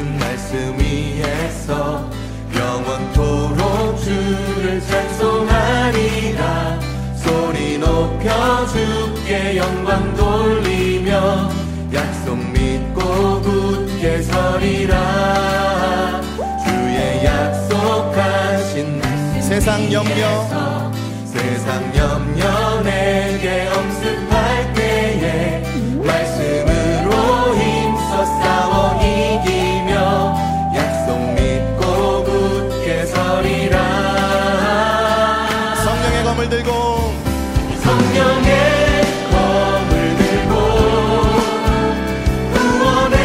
약속하신 말씀 위에서 영원토록 주를 찬송하리라. 소리 높여 주께 영광 돌리며 약속 믿고 굳게 서리라. 주의 약속하신 말씀 세상 염려 내게 엄습할 때에 말씀으로 힘써 싸워 이기며 약속 믿고 굳게 서리라. 성령의 검을 들고 성령의 검을 들고 구원의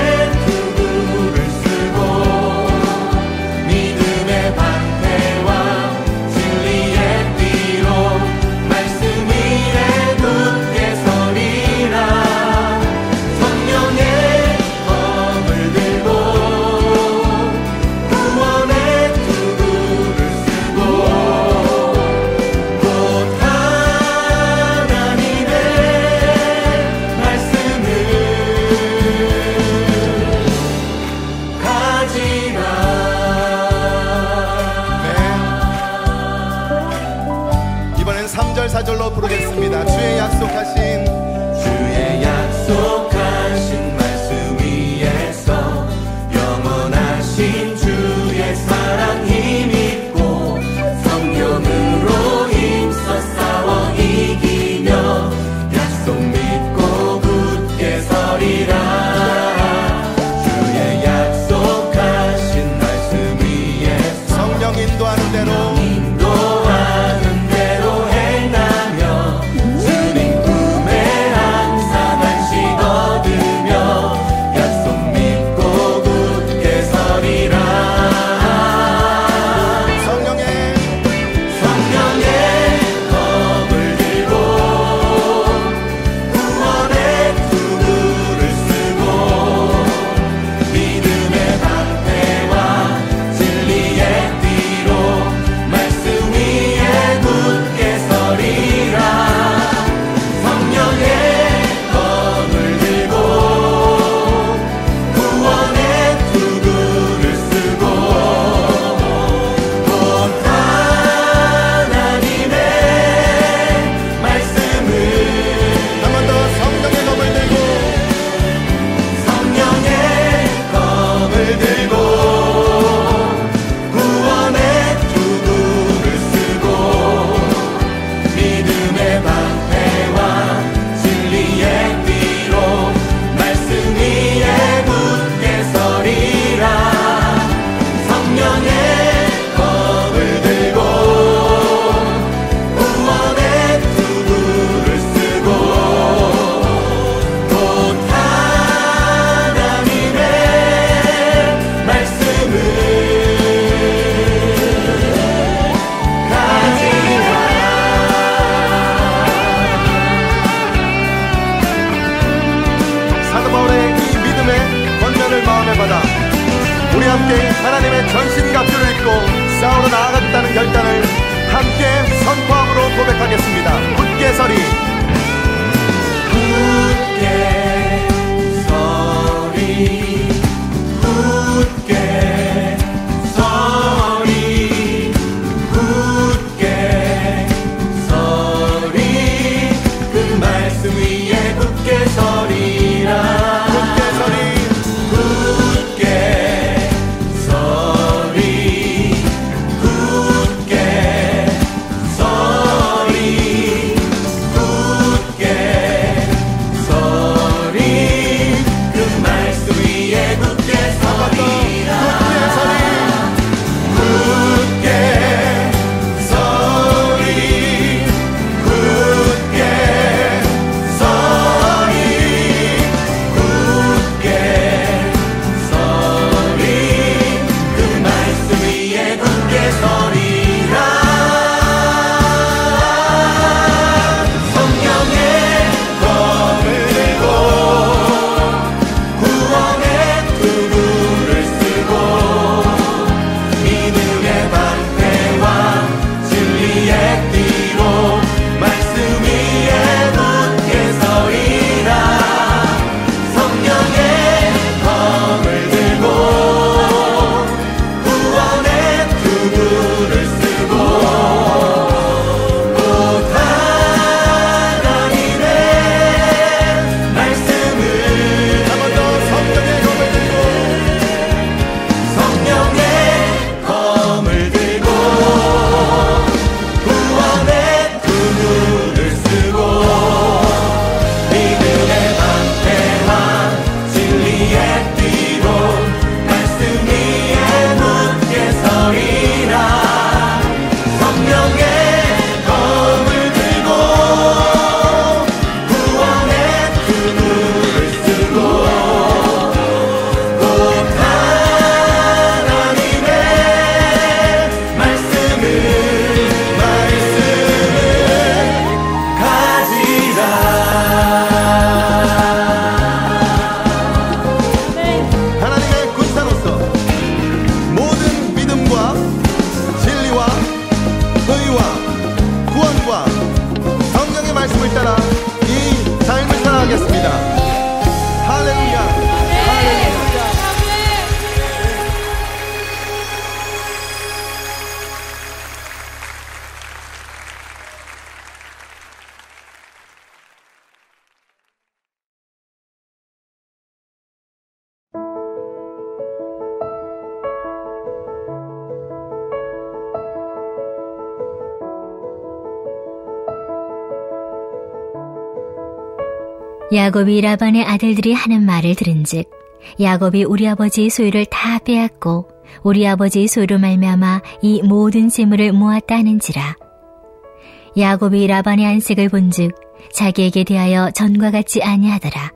투구를 쓰고 믿음의 방패와 진리의 띠로 말씀 위에 굳게 서리라. 성령의 검을 들고 구원의 투구를 쓰고 곧 하나님의 말씀을 가지라. 이번엔 3절 4절로 부르겠습니다. 주의 약속하신 말씀 위에서 영원하신 주의 사랑 힘입고 성령으로 힘써 싸워 이기며 약속 믿고 굳게 서리라. 주의 약속하신 말씀 위에서 성령 인도하는 대로 인도하는 대로 행하며 주님 꿈에 항상 안식 얻으며 약속 믿고 굳게 서리라. 성령의 검을 들고 구원의 투구를 쓰고 믿음의 방패와 진리의 띠로 말씀 위에 굳게 서리라. 성령의 검을 들고 구원의 투구를 쓰고 곧 하나님의 말씀을 한 번 더 성령의 검을 들고 구원의 투구를 쓰고 믿음의 방패와 진리의 띠로 말씀 위에 굳게 서리라. 성령의 검을 들고 구원의 투구를 쓰고 곧 하나님의 말씀을 가지라. 사도 바울의 이 믿음의 권면을 마음에 받아 우리 함께 하나님의 전신갑주를 입고 싸우러 나아가겠다는 결단을 함께 선포함으로 고백하겠습니다. 굳게 서리 굳게 서리 굳게 서리 굳게 서리 그 말씀 위에 굳게 서리라. 굳게 서리 굳게 서리 굳게 서리 있습니다. 할렐루야. 할렐루야. 야곱이 라반의 아들들이 하는 말을 들은즉 야곱이 우리 아버지의 소유를 다 빼앗고 우리 아버지의 소유로 말미암아 이 모든 재물을 모았다 하는지라. 야곱이 라반의 안색을 본즉 자기에게 대하여 전과 같지 아니하더라.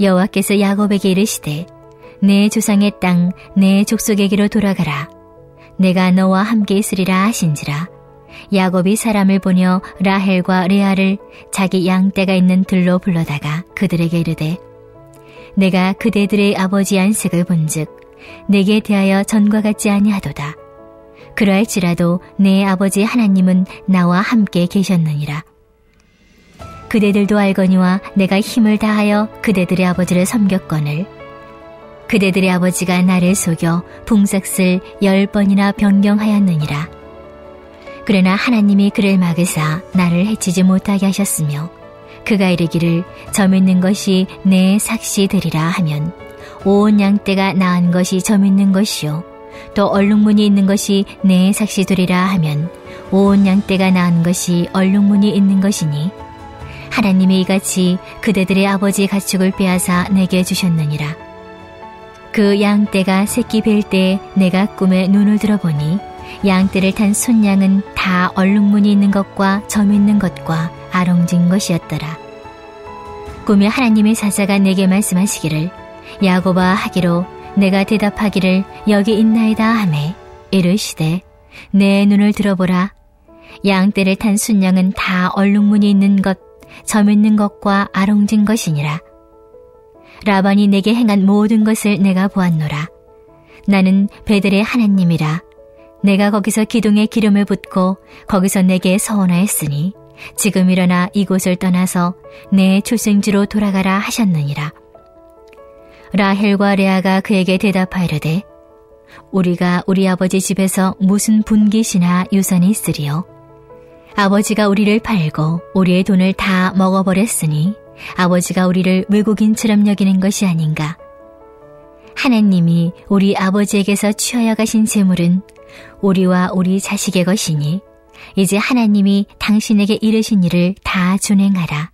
여호와께서 야곱에게 이르시되 내 조상의 땅 내 족속에게로 돌아가라. 내가 너와 함께 있으리라 하신지라. 야곱이 사람을 보내어 라헬과 레아를 자기 양떼가 있는 들로 불러다가 그들에게 이르되 내가 그대들의 아버지 안색을 본즉 내게 대하여 전과 같지 아니하도다. 그러할지라도 내 아버지 하나님은 나와 함께 계셨느니라. 그대들도 알거니와 내가 힘을 다하여 그대들의 아버지를 섬겼거늘 그대들의 아버지가 나를 속여 풍삭을 10번이나 변경하였느니라. 그러나 하나님이 그를 막으사 나를 해치지 못하게 하셨으며 그가 이르기를 점 있는 것이 내 삭시 되리라 하면 온 양떼가 낳은 것이 점 있는 것이요 또 얼룩무늬 있는 것이 내 삭시 되리라 하면 온 양떼가 낳은 것이 얼룩무늬 있는 것이니 하나님이 이같이 그대들의 아버지의 가축을 빼앗아 내게 주셨느니라. 그 양떼가 새끼 뵐 때 내가 꿈에 눈을 들어보니 양떼를 탄 순양은 다 얼룩무늬 있는 것과 점 있는 것과 아롱진 것이었더라. 꿈에 하나님의 사자가 내게 말씀하시기를 야곱아 하기로 내가 대답하기를 여기 있나이다 하매 이르시되 내 눈을 들어보라. 양떼를 탄 순양은 다 얼룩무늬 있는 것, 점 있는 것과 아롱진 것이니라. 라반이 내게 행한 모든 것을 내가 보았노라. 나는 베델의 하나님이라. 내가 거기서 기둥에 기름을 붓고 거기서 내게 서원하였으니 지금 일어나 이곳을 떠나서 내 출생지로 돌아가라 하셨느니라. 라헬과 레아가 그에게 대답하이르되 우리가 우리 아버지 집에서 무슨 분깃이나 유산이 있으리요. 아버지가 우리를 팔고 우리의 돈을 다 먹어버렸으니 아버지가 우리를 외국인처럼 여기는 것이 아닌가. 하나님이 우리 아버지에게서 취하여 가신 재물은 우리와 우리 자식의 것이니 이제 하나님이 당신에게 이르신 일을 다 준행하라.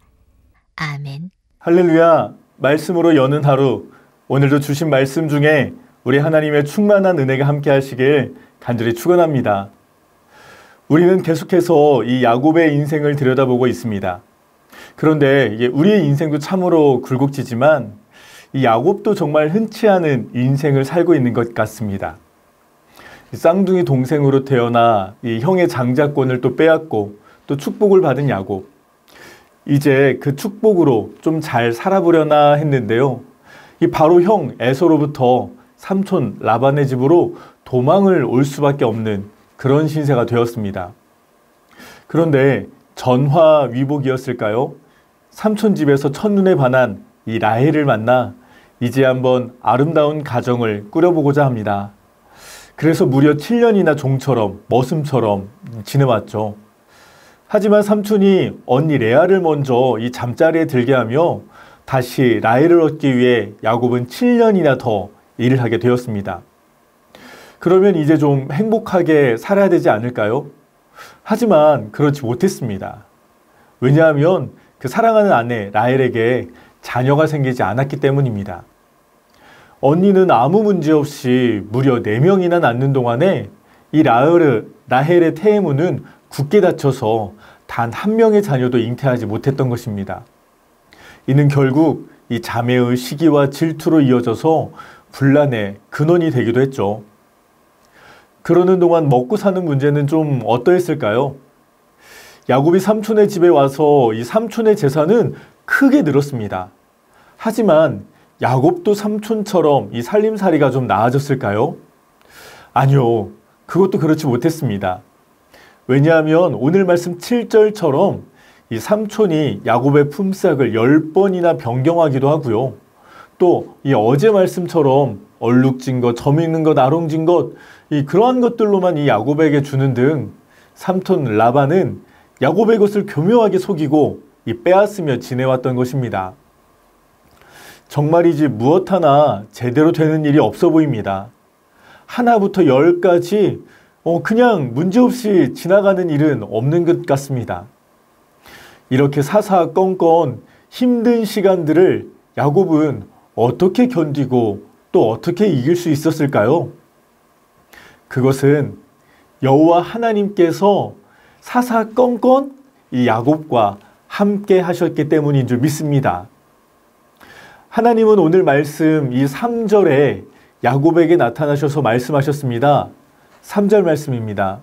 아멘. 할렐루야. 말씀으로 여는 하루, 오늘도 주신 말씀 중에 우리 하나님의 충만한 은혜가 함께 하시길 간절히 축원합니다. 우리는 계속해서 이 야곱의 인생을 들여다보고 있습니다. 그런데 이게 우리의 인생도 참으로 굴곡지지만 이 야곱도 정말 흔치 않은 인생을 살고 있는 것 같습니다. 쌍둥이 동생으로 태어나 이 형의 장자권을 또 빼앗고 또 축복을 받은 야곱. 이제 그 축복으로 좀 잘 살아보려나 했는데요. 이 바로 형 에서로부터 삼촌 라반의 집으로 도망을 올 수밖에 없는 그런 신세가 되었습니다. 그런데 전화위복이었을까요? 삼촌 집에서 첫눈에 반한 이 라헬을 만나 이제 한번 아름다운 가정을 꾸려보고자 합니다. 그래서 무려 7년이나 종처럼 머슴처럼 지내왔죠. 하지만 삼촌이 언니 레아를 먼저 이 잠자리에 들게 하며 다시 라헬을 얻기 위해 야곱은 7년이나 더 일을 하게 되었습니다. 그러면 이제 좀 행복하게 살아야 되지 않을까요? 하지만 그렇지 못했습니다. 왜냐하면 그 사랑하는 아내 라헬에게 자녀가 생기지 않았기 때문입니다. 언니는 아무 문제 없이 무려 4명이나 낳는 동안에 이 라헬의 태의문은 굳게 닫혀서 단 1명의 자녀도 잉태하지 못했던 것입니다. 이는 결국 이 자매의 시기와 질투로 이어져서 분란의 근원이 되기도 했죠. 그러는 동안 먹고 사는 문제는 좀 어떠했을까요? 야곱이 삼촌의 집에 와서 이 삼촌의 재산은 크게 늘었습니다. 하지만 야곱도 삼촌처럼 이 살림살이가 좀 나아졌을까요? 아니요. 그것도 그렇지 못했습니다. 왜냐하면 오늘 말씀 7절처럼 이 삼촌이 야곱의 품삯을 10번이나 변경하기도 하고요. 또 이 어제 말씀처럼 얼룩진 것, 점 있는 것, 아롱진 것, 그러한 것들로만 이 야곱에게 주는 등 삼촌 라반은 야곱의 것을 교묘하게 속이고 빼앗으며 지내왔던 것입니다. 정말이지 무엇 하나 제대로 되는 일이 없어 보입니다. 하나부터 10까지 그냥 문제없이 지나가는 일은 없는 것 같습니다. 이렇게 사사건건 힘든 시간들을 야곱은 어떻게 견디고 또 어떻게 이길 수 있었을까요? 그것은 여호와 하나님께서 사사건건 이 야곱과 함께 하셨기 때문인 줄 믿습니다. 하나님은 오늘 말씀 이 3절에 야곱에게 나타나셔서 말씀하셨습니다. 3절 말씀입니다.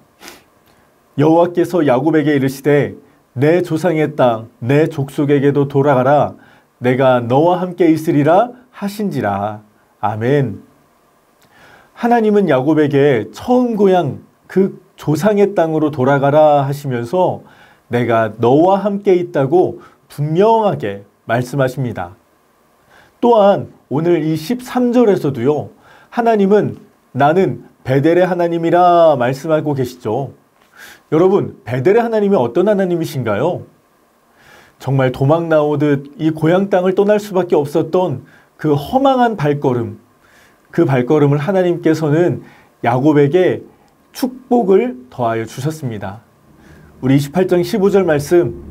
여호와께서 야곱에게 이르시되 내 조상의 땅 내 족속에게도 돌아가라 내가 너와 함께 있으리라 하신지라. 아멘. 하나님은 야곱에게 처음 고향 그 조상의 땅으로 돌아가라 하시면서 내가 너와 함께 있다고 분명하게 말씀하십니다. 또한 오늘 이 13절에서도요. 하나님은 나는 베델의 하나님이라 말씀하고 계시죠. 여러분, 베델의 하나님이 어떤 하나님이신가요? 정말 도망 나오듯 이 고향 땅을 떠날 수밖에 없었던 그 허망한 발걸음, 그 발걸음을 하나님께서는 야곱에게 축복을 더하여 주셨습니다. 우리 28장 15절 말씀,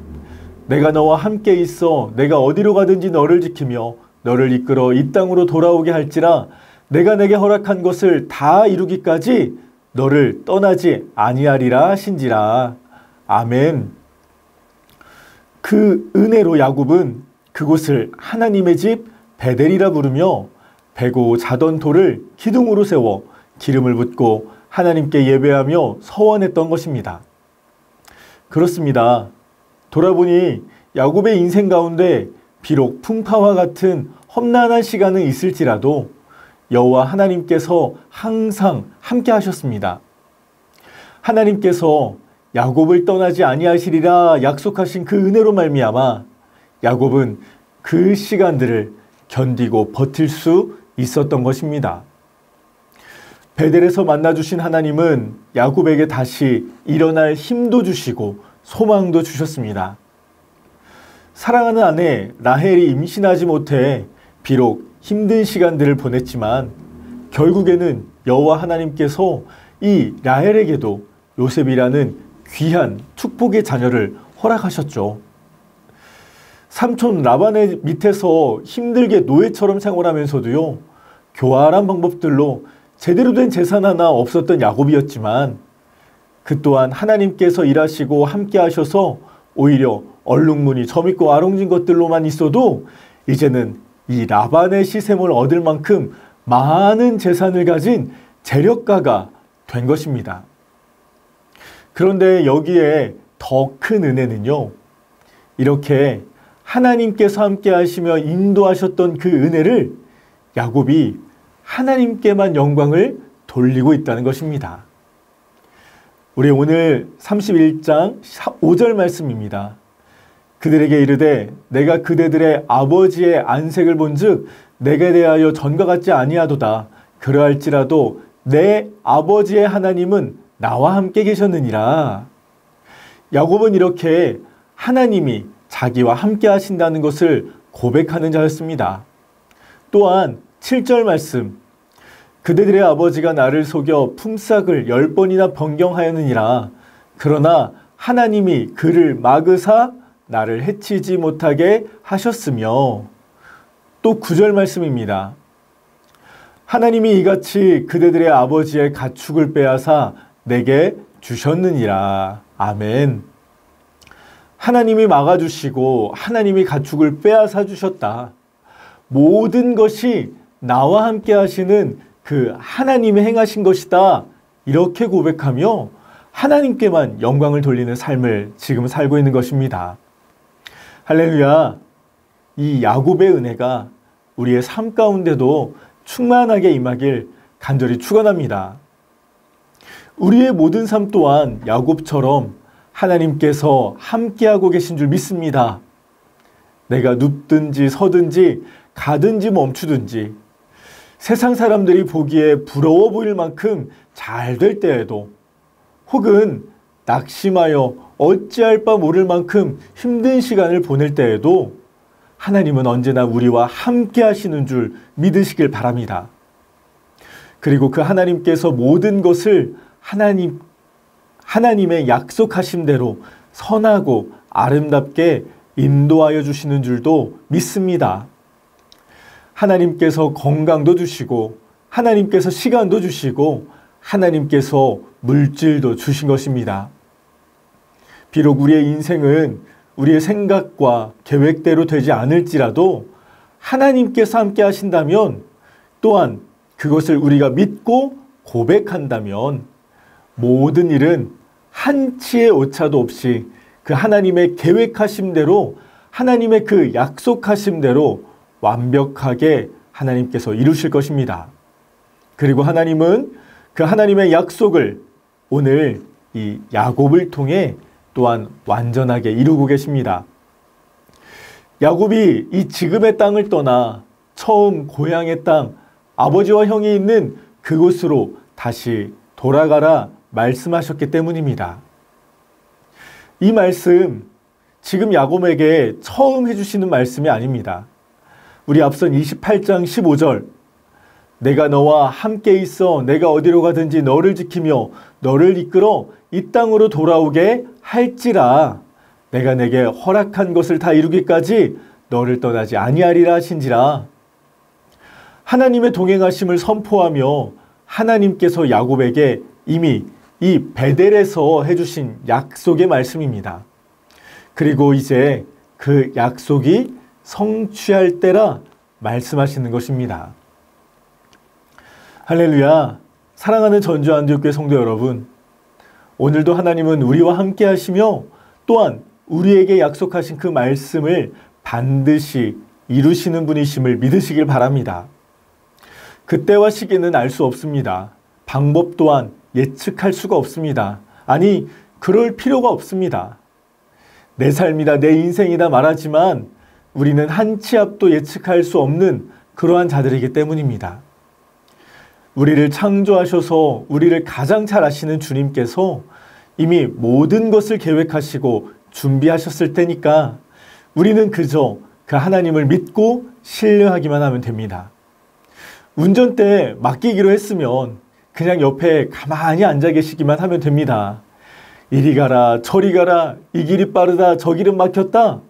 내가 너와 함께 있어 내가 어디로 가든지 너를 지키며 너를 이끌어 이 땅으로 돌아오게 할지라 내가 내게 허락한 것을 다 이루기까지 너를 떠나지 아니하리라 하신지라. 아멘. 그 은혜로 야곱은 그곳을 하나님의 집 베델이라 부르며 베고 자던 돌을 기둥으로 세워 기름을 붓고 하나님께 예배하며 서원했던 것입니다. 그렇습니다. 돌아보니 야곱의 인생 가운데 비록 풍파와 같은 험난한 시간은 있을지라도 여호와 하나님께서 항상 함께 하셨습니다. 하나님께서 야곱을 떠나지 아니하시리라 약속하신 그 은혜로 말미암아 야곱은 그 시간들을 견디고 버틸 수 있었던 것입니다. 베델에서 만나주신 하나님은 야곱에게 다시 일어날 힘도 주시고 소망도 주셨습니다. 사랑하는 아내 라헬이 임신하지 못해 비록 힘든 시간들을 보냈지만 결국에는 여호와 하나님께서 이 라헬에게도 요셉이라는 귀한 축복의 자녀를 허락하셨죠. 삼촌 라반의 밑에서 힘들게 노예처럼 생활하면서도요, 교활한 방법들로 제대로 된 재산 하나 없었던 야곱이었지만 그 또한 하나님께서 일하시고 함께 하셔서 오히려 얼룩무늬 점 있고 아롱진 것들로만 있어도 이제는 이 라반의 시샘을 얻을 만큼 많은 재산을 가진 재력가가 된 것입니다. 그런데 여기에 더 큰 은혜는요, 이렇게 하나님께서 함께 하시며 인도하셨던 그 은혜를 야곱이 하나님께만 영광을 돌리고 있다는 것입니다. 우리 오늘 31장 5절 말씀입니다. 그들에게 이르되 내가 그대들의 아버지의 안색을 본즉 내게 대하여 전과 같지 아니하도다. 그러할지라도 내 아버지의 하나님은 나와 함께 계셨느니라. 야곱은 이렇게 하나님이 자기와 함께 하신다는 것을 고백하는 자였습니다. 또한 7절 말씀, 그대들의 아버지가 나를 속여 품삯을 10번이나 변경하였느니라. 그러나 하나님이 그를 막으사 나를 해치지 못하게 하셨으며, 또 9절 말씀입니다. 하나님이 이같이 그대들의 아버지의 가축을 빼앗아 내게 주셨느니라. 아멘. 하나님이 막아주시고 하나님이 가축을 빼앗아 주셨다. 모든 것이 나와 함께 하시는 그 하나님이 행하신 것이다. 이렇게 고백하며 하나님께만 영광을 돌리는 삶을 지금 살고 있는 것입니다. 할렐루야. 이 야곱의 은혜가 우리의 삶 가운데도 충만하게 임하길 간절히 축원합니다. 우리의 모든 삶 또한 야곱처럼 하나님께서 함께하고 계신 줄 믿습니다. 내가 눕든지 서든지 가든지 멈추든지 세상 사람들이 보기에 부러워 보일 만큼 잘 될 때에도 혹은 낙심하여 어찌할 바 모를 만큼 힘든 시간을 보낼 때에도 하나님은 언제나 우리와 함께 하시는 줄 믿으시길 바랍니다. 그리고 그 하나님께서 모든 것을 하나님의 약속하신 대로 선하고 아름답게 인도하여 주시는 줄도 믿습니다. 하나님께서 건강도 주시고 하나님께서 시간도 주시고 하나님께서 물질도 주신 것입니다. 비록 우리의 인생은 우리의 생각과 계획대로 되지 않을지라도 하나님께서 함께 하신다면 또한 그것을 우리가 믿고 고백한다면 모든 일은 한치의 오차도 없이 그 하나님의 계획하심대로 하나님의 그 약속하심대로 완벽하게 하나님께서 이루실 것입니다. 그리고 하나님은 그 하나님의 약속을 오늘 이 야곱을 통해 또한 완전하게 이루고 계십니다. 야곱이 이 지금의 땅을 떠나 처음 고향의 땅 아버지와 형이 있는 그곳으로 다시 돌아가라 말씀하셨기 때문입니다. 이 말씀 지금 야곱에게 처음 해주시는 말씀이 아닙니다. 우리 앞선 28장 15절 내가 너와 함께 있어 내가 어디로 가든지 너를 지키며 너를 이끌어 이 땅으로 돌아오게 할지라 내가 내게 허락한 것을 다 이루기까지 너를 떠나지 아니하리라 하신지라. 하나님의 동행하심을 선포하며 하나님께서 야곱에게 이미 이 베델에서 해주신 약속의 말씀입니다. 그리고 이제 그 약속이 성취할 때라 말씀하시는 것입니다. 할렐루야. 사랑하는 전주안디옥교회 성도 여러분, 오늘도 하나님은 우리와 함께 하시며 또한 우리에게 약속하신 그 말씀을 반드시 이루시는 분이심을 믿으시길 바랍니다. 그때와 시기는 알 수 없습니다. 방법 또한 예측할 수가 없습니다. 아니, 그럴 필요가 없습니다. 내 삶이다, 내 인생이다 말하지만 우리는 한 치 앞도 예측할 수 없는 그러한 자들이기 때문입니다. 우리를 창조하셔서 우리를 가장 잘 아시는 주님께서 이미 모든 것을 계획하시고 준비하셨을 테니까 우리는 그저 그 하나님을 믿고 신뢰하기만 하면 됩니다. 운전대 맡기기로 했으면 그냥 옆에 가만히 앉아 계시기만 하면 됩니다. 이리 가라 저리 가라 이 길이 빠르다 저 길은 막혔다.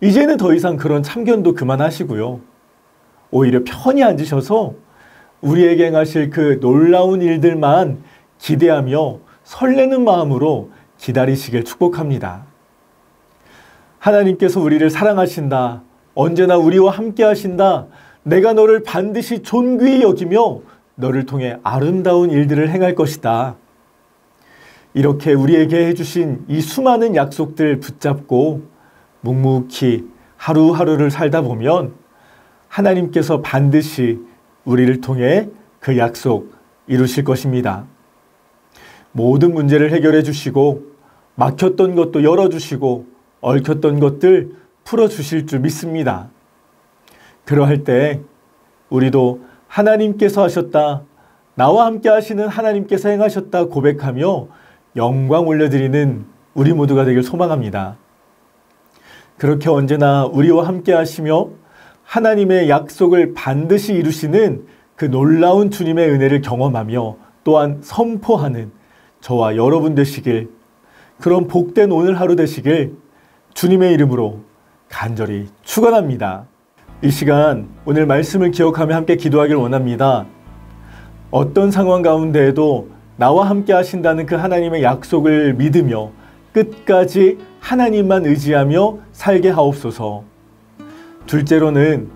이제는 더 이상 그런 참견도 그만하시고요. 오히려 편히 앉으셔서 우리에게 행하실 그 놀라운 일들만 기대하며 설레는 마음으로 기다리시길 축복합니다. 하나님께서 우리를 사랑하신다. 언제나 우리와 함께 하신다. 내가 너를 반드시 존귀히 여기며 너를 통해 아름다운 일들을 행할 것이다. 이렇게 우리에게 해주신 이 수많은 약속들 붙잡고 묵묵히 하루하루를 살다 보면 하나님께서 반드시 우리를 통해 그 약속 이루실 것입니다. 모든 문제를 해결해 주시고 막혔던 것도 열어주시고 얽혔던 것들 풀어주실 줄 믿습니다. 그러할 때 우리도 하나님께서 하셨다, 나와 함께 하시는 하나님께서 행하셨다 고백하며 영광 올려드리는 우리 모두가 되길 소망합니다. 그렇게 언제나 우리와 함께 하시며 하나님의 약속을 반드시 이루시는 그 놀라운 주님의 은혜를 경험하며 또한 선포하는 저와 여러분 되시길, 그런 복된 오늘 하루 되시길 주님의 이름으로 간절히 축원합니다. 이 시간 오늘 말씀을 기억하며 함께 기도하길 원합니다. 어떤 상황 가운데에도 나와 함께 하신다는 그 하나님의 약속을 믿으며 끝까지 하나님만 의지하며 살게 하옵소서. 둘째로는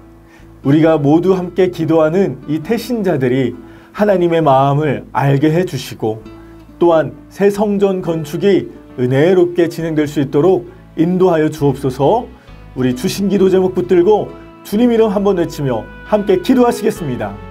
우리가 모두 함께 기도하는 이 태신자들이 하나님의 마음을 알게 해주시고 또한 새 성전 건축이 은혜롭게 진행될 수 있도록 인도하여 주옵소서. 우리 주신 기도 제목 붙들고 주님 이름 한번 외치며 함께 기도하시겠습니다.